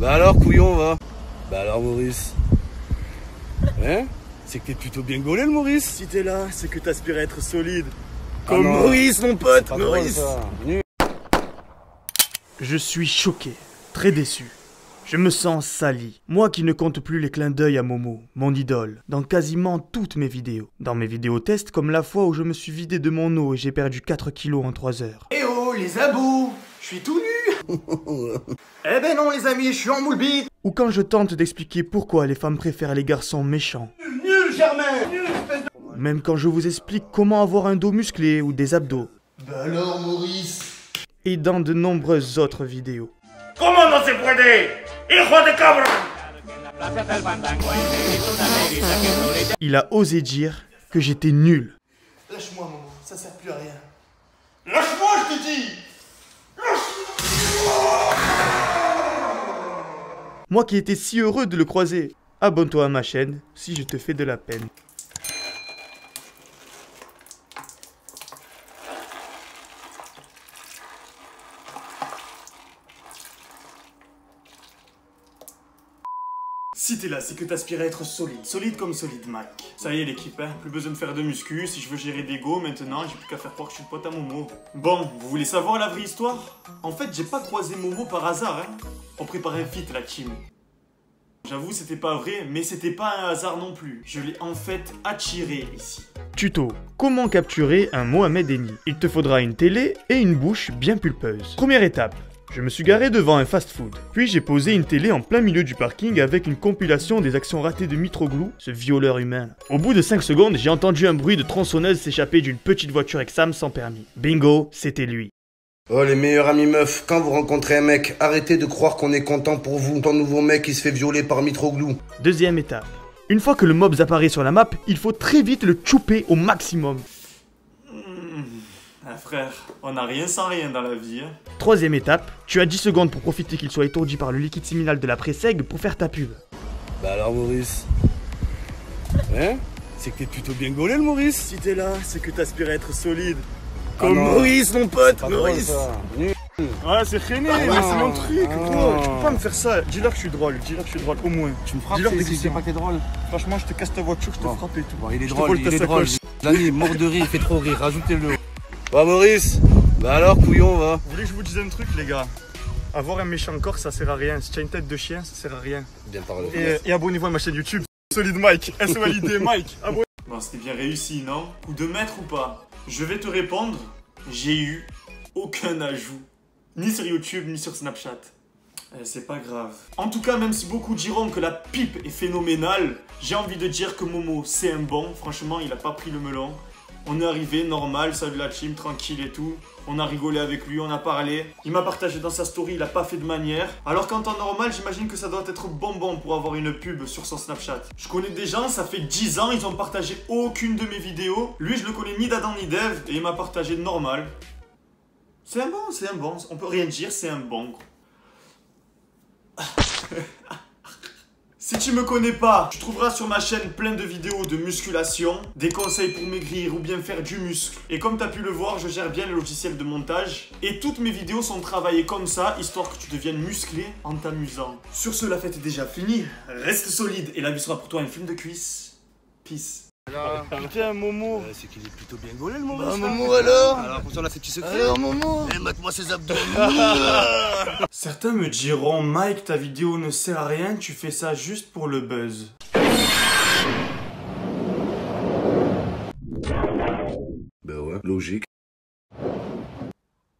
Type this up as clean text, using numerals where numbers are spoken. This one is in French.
Bah alors, couillon, va. Bah alors, Maurice. Hein? C'est que t'es plutôt bien gaulé, le Maurice. Si t'es là, c'est que t'aspires à être solide. Comme Maurice, mon pote, pas Maurice. drôle, ça. Nul. Je suis choqué, très déçu. Je me sens sali. Moi qui ne compte plus les clins d'œil à Momo, mon idole, dans quasiment toutes mes vidéos. Dans mes vidéos tests, comme la fois où je me suis vidé de mon eau et j'ai perdu 4 kilos en 3 heures. Eh oh, les abous, je suis tout nu. Eh ben non, les amis, je suis en moule bite. Ou quand je tente d'expliquer pourquoi les femmes préfèrent les garçons méchants. Nul, Germain. Nul, espèce de... Même quand je vous explique comment avoir un dos musclé ou des abdos. Bah alors, Maurice. Et dans de nombreuses autres vidéos. ¿Cómo no se puede? ¡Hijo de cabra! Il a osé dire que j'étais nul. Lâche-moi, Momo, ça sert plus à rien. ¡Lâche-moi, je te dis! Moi qui étais si heureux de le croiser. Abonne-toi à ma chaîne si je te fais de la peine. Si t'es là, c'est que t'aspires à être solide. Solide comme solide, Mike. Ça y est, l'équipe, hein. Plus besoin de faire de muscu. Si je veux gérer des go, maintenant, j'ai plus qu'à faire croire que je suis le pote à Momo. Bon, vous voulez savoir la vraie histoire? En fait, j'ai pas croisé Momo par hasard, hein. On préparait vite la team. J'avoue, c'était pas vrai, mais c'était pas un hasard non plus. Je l'ai en fait attiré ici. Tuto. Comment capturer un Mohamed Eni? Il te faudra une télé et une bouche bien pulpeuse. Première étape. Je me suis garé devant un fast-food. Puis j'ai posé une télé en plein milieu du parking avec une compilation des actions ratées de Mitroglou, ce violeur humain. Au bout de 5 secondes, j'ai entendu un bruit de tronçonneuse s'échapper d'une petite voiture Exam sans permis. Bingo, c'était lui. Oh, les meilleurs amis meufs, quand vous rencontrez un mec, arrêtez de croire qu'on est content pour vous. Ton nouveau mec, il se fait violer par Mitroglou. Deuxième étape. Une fois que le mobs apparaît sur la map, il faut très vite le chouper au maximum. Ah frère, on n'a rien sans rien dans la vie, hein. Troisième étape, tu as 10 secondes pour profiter qu'il soit étourdi par le liquide séminal de la pré-seg pour faire ta pub. Bah alors, Maurice. Hein? C'est que t'es plutôt bien gaulé, le Maurice. Si t'es là, c'est que t'aspires à être solide. Comme Maurice, mon pote, Pas drôle, Maurice. ça. Nul. Ouais, c'est freiné, mais c'est mon truc, gros. Tu peux pas me faire ça. Dis-leur que je suis drôle, dis-leur que je suis drôle, au moins. Tu me frappes, Dis-leur c'est que c'est pas que t'es drôle. Franchement, je te casse ta voiture, je te frappe et tout. Bon, il est Je te drôle, vole il ta est drôle. sacoche. L'ami, mort de rire, il fait trop rire, rajoutez-le. Bah, Maurice. Bah alors, couillon, va. Vous voulez que je vous dise un truc, les gars? Avoir un méchant corps, ça sert à rien. Si tu as une tête de chien, ça sert à rien. Bien parlé. Et abonnez-vous à ma chaîne YouTube. Solid Mike, SOLID Mike. Bon, c'était bien réussi, non? Coup de maître ou pas? Je vais te répondre. J'ai eu aucun ajout. Ni sur YouTube, ni sur Snapchat. C'est pas grave. En tout cas, même si beaucoup diront que la pipe est phénoménale, j'ai envie de dire que Momo, c'est un bon. Franchement, il a pas pris le melon. On est arrivé, normal, salut la team, tranquille et tout. On a rigolé avec lui, on a parlé. Il m'a partagé dans sa story, il a pas fait de manière. Alors qu'en temps normal, j'imagine que ça doit être bonbon pour avoir une pub sur son Snapchat. Je connais des gens, ça fait 10 ans, ils ont partagé aucune de mes vidéos. Lui, je le connais ni d'Adam ni d'Ève, et il m'a partagé normal. C'est un bon, on peut rien dire, c'est un bon. Si tu me connais pas, tu trouveras sur ma chaîne plein de vidéos de musculation, des conseils pour maigrir ou bien faire du muscle. Et comme tu as pu le voir, je gère bien le logiciel de montage. Et toutes mes vidéos sont travaillées comme ça, histoire que tu deviennes musclé en t'amusant. Sur ce, la fête est déjà finie. Reste solide et la vie sera pour toi un film de cuisse. Peace. Putain, Momo. C'est qu'il est plutôt bien gaulé, le Maurice. Bah, Momo, alors. Alors, attention là, ces petits secrets. Alors, Momo. Eh, mate-moi ses abdos. Certains me diront, Mike, ta vidéo ne sert à rien, tu fais ça juste pour le buzz. Bah ouais, logique.